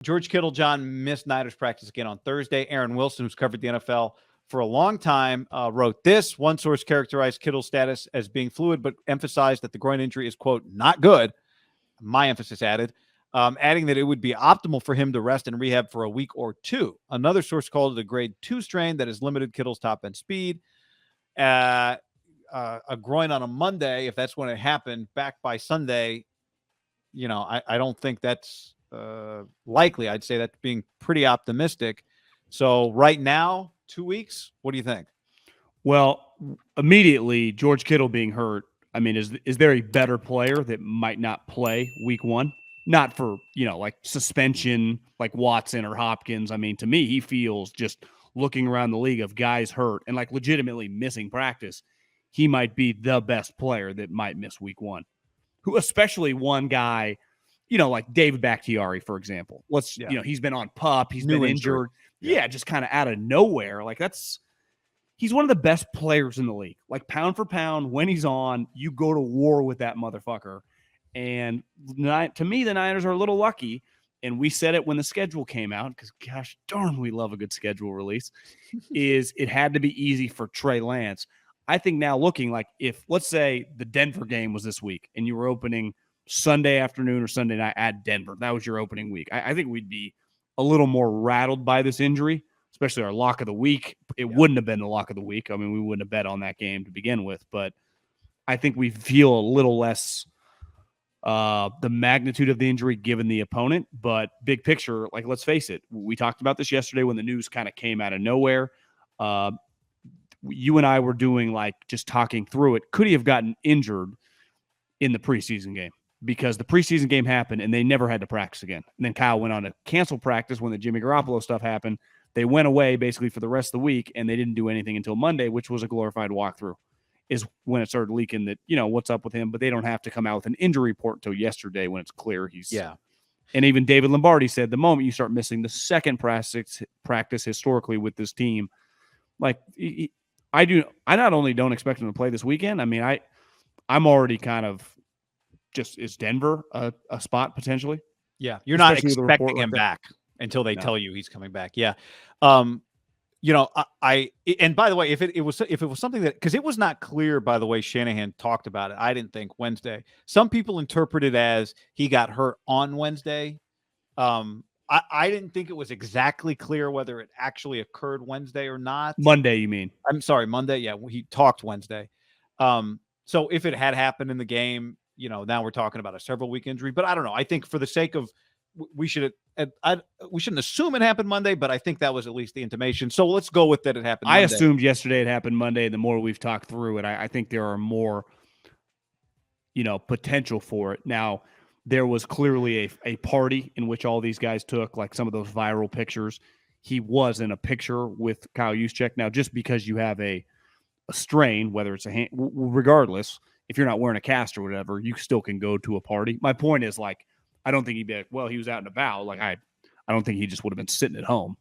George Kittle, John, missed Niners practice again on Thursday. Aaron Wilson, who's covered the NFL for a long time, wrote this. One source characterized Kittle's status as being fluid, but emphasized that the groin injury is, quote, not good. My emphasis added, adding that it would be optimal for him to rest and rehab for a week or two. Another source called it a grade 2 strain that has limited Kittle's top end speed. A groin on a Monday, if that's when it happened, back by Sunday, I don't think that's likely. I'd say that's being pretty optimistic. So right now, 2 weeks, what do you think? Well, immediately, George Kittle being hurt, I mean, is there a better player that might not play week one? Not for, like suspension, like Watson or Hopkins. I mean, to me, he feels, just looking around the league of guys hurt and like legitimately missing practice, he might be the best player that might miss week one. Who, especially one guy, like David Bakhtiari, for example. He's been on PUP, he's been injured. Yeah, just kind of out of nowhere. Like he's one of the best players in the league. Like pound for pound, when he's on, you go to war with that motherfucker. And to me, the Niners are a little lucky. And we said it when the schedule came out, because gosh darn, we love a good schedule release, is it had to be easy for Trey Lance. I think now looking like, if let's say the Denver game was this week and you were opening Sunday afternoon or Sunday night at Denver, that was your opening week, I think we'd be a little more rattled by this injury, especially our lock of the week. It wouldn't have been the lock of the week. I mean, we wouldn't have bet on that game to begin with, but I think we feel a little less the magnitude of the injury given the opponent. But big picture, like, let's face it, we talked about this yesterday when the news kind of came out of nowhere. You and I were doing like just talking through it. Could he have gotten injured in the preseason game? Because the preseason game happened and they never had to practice again. And then Kyle went on to cancel practice when the Jimmy Garoppolo stuff happened. They went away basically for the rest of the week and they didn't do anything until Monday, which was a glorified walkthrough, is when it started leaking that, what's up with him, but they don't have to come out with an injury report until yesterday when it's clear he's. Yeah. And even David Lombardi said the moment you start missing the second practice historically with this team, like I not only don't expect him to play this weekend. I mean, I'm already kind of just, is Denver a spot potentially? Yeah. You're not expecting him back until they tell you he's coming back. Yeah. And by the way, if it was something that, because it was not clear by the way Shanahan talked about it, I didn't think Wednesday. Some people interpreted as he got hurt on Wednesday. I didn't think it was exactly clear whether it actually occurred Wednesday or not. Monday, you mean? I'm sorry, Monday. Yeah, he talked Wednesday. So if it had happened in the game, now we're talking about a several-week injury. But I don't know. I think for the sake of, we shouldn't assume it happened Monday, but I think that was at least the intimation. So let's go with that it happened Monday. I assumed yesterday it happened Monday. The more we've talked through it, I think there are more, potential for it. Now, there was clearly a party in which all these guys took, like some of those viral pictures. He was in a picture with Kyle Juszczyk. Now, just because you have a strain, whether it's regardless, if you're not wearing a cast or whatever, you still can go to a party. My point is, like, I don't think he'd be like, well, he was out and about. Like, I don't think he just would have been sitting at home.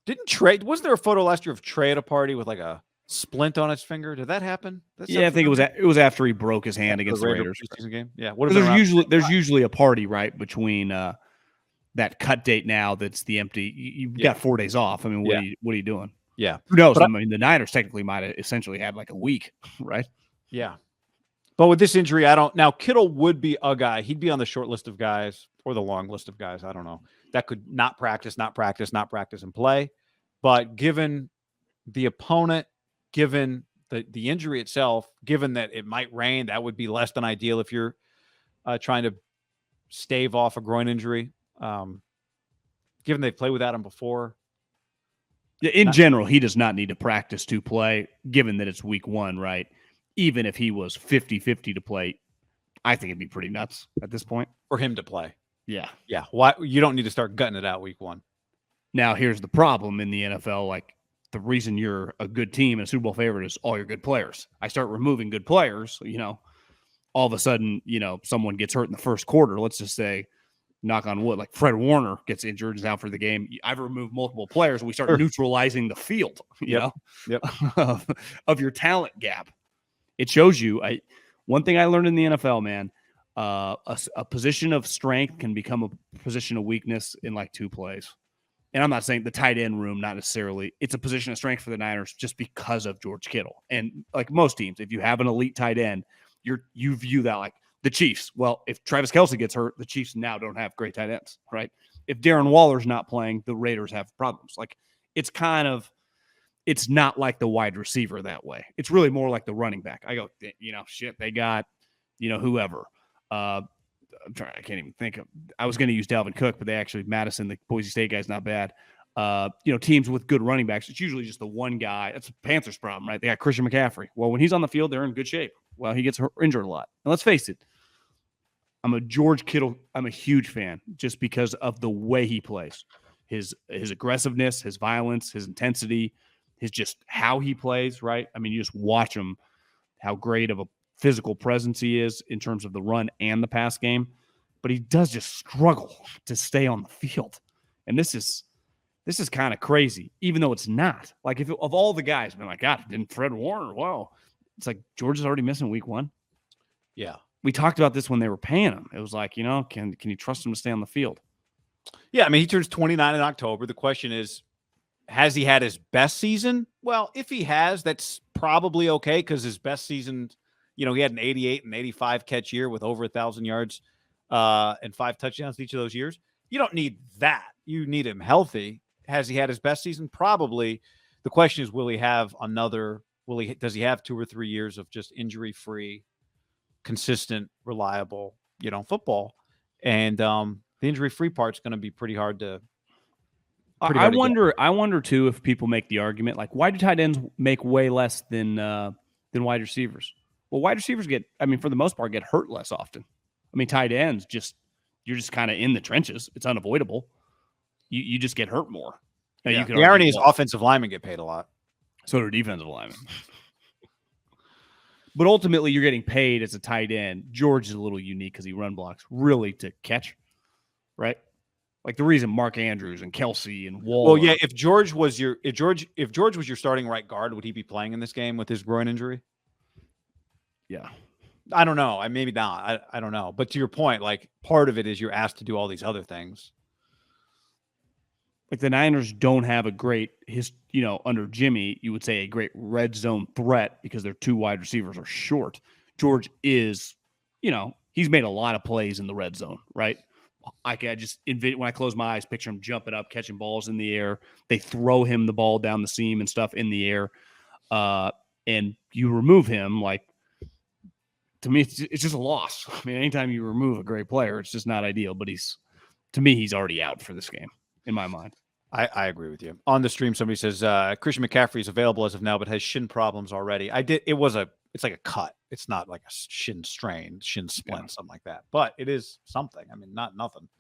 Didn't Trey, was there a photo last year of Trey at a party with like a splint on his finger? Did that happen? Yeah, I think it was after he broke his hand against the Raiders. Game? Yeah. There's usually a party right between that cut date now that's the empty. You've got 4 days off. I mean, what are you doing? Yeah. Who knows? I mean, the Niners technically might have essentially had like a week, right? Yeah. But with this injury, now Kittle would be a guy. He'd be on the short list of guys or the long list of guys. I don't know. That could not practice and play. But given the opponent, given the injury itself, given that it might rain, that would be less than ideal if you're trying to stave off a groin injury. Given they've played without him before. In general, he does not need to practice to play, given that it's week one, right? Even if he was 50-50 to play, I think it'd be pretty nuts at this point. For him to play. Yeah. Yeah. Why? You don't need to start gutting it out week one. Now, here's the problem in the NFL. Like, the reason you're a good team and a Super Bowl favorite is all your good players. I start removing good players, all of a sudden, someone gets hurt in the first quarter. Let's just say, knock on wood, like Fred Warner gets injured, is out for the game. I've removed multiple players. We start neutralizing the field, of your talent gap. It shows you. One thing I learned in the NFL, man, A position of strength can become a position of weakness in like 2 plays. And I'm not saying the tight end room, not necessarily. It's a position of strength for the Niners just because of George Kittle. And like most teams, if you have an elite tight end, you view that like the Chiefs. Well, if Travis Kelce gets hurt, the Chiefs now don't have great tight ends, right? If Darren Waller's not playing, the Raiders have problems. Like it's not like the wide receiver that way. It's really more like the running back. I go, shit, they got, whoever. I'm trying. I can't even think of. I was going to use Dalvin Cook, but they actually Madison, the Boise State guy's not bad. Teams with good running backs, it's usually just the one guy. That's the Panthers' problem, right? They got Christian McCaffrey. Well, when he's on the field, they're in good shape. Well, he gets injured a lot. And let's face it, I'm a George Kittle. I'm a huge fan just because of the way he plays, his aggressiveness, his violence, his intensity, his just how he plays. Right? I mean, you just watch him, how great of a physical presence he is in terms of the run and the pass game, but he does just struggle to stay on the field. And this is kind of crazy, even though it's not. Like of all the guys, been like, God, didn't Fred Warner? Wow. It's like George is already missing week 1. Yeah. We talked about this when they were paying him. It was like, can you trust him to stay on the field? Yeah. I mean, he turns 29 in October. The question is, has he had his best season? Well, if he has, that's probably okay because his best season, he had an 88 and 85 catch year with over 1,000 yards and 5 touchdowns each of those years. You don't need that. You need him healthy. Has he had his best season? Probably. The question is, will he have another? Does he have 2 or 3 years of just injury-free, consistent, reliable, football? And the injury-free part's going to be pretty hard to. I wonder too if people make the argument like, why do tight ends make way less than wide receivers? Well, wide receivers for the most part, get hurt less often. I mean, tight ends you're just kind of in the trenches. It's unavoidable. You just get hurt more. Now, yeah. The irony is offensive linemen get paid a lot. So do defensive linemen. But ultimately, you're getting paid as a tight end. George is a little unique because he run blocks really to catch, right? Like the reason Mark Andrews and Kelce and Waller. Well, yeah. If George was your starting right guard, would he be playing in this game with his groin injury? Yeah. I don't know. Maybe not. I don't know. But to your point, like part of it is you're asked to do all these other things. Like the Niners don't have a great, under Jimmy, you would say a great red zone threat because their 2 wide receivers are short. George is, he's made a lot of plays in the red zone, right? I just when I close my eyes, picture him jumping up, catching balls in the air. They throw him the ball down the seam and stuff in the air. And you remove him, like, to me, it's just a loss. I mean, anytime you remove a great player, it's just not ideal. But he's already out for this game, in my mind. I agree with you. On the stream, somebody says Christian McCaffrey is available as of now, but has shin problems already. It's like a cut. It's not like a shin strain, shin splint, something like that. But it is something. I mean, not nothing.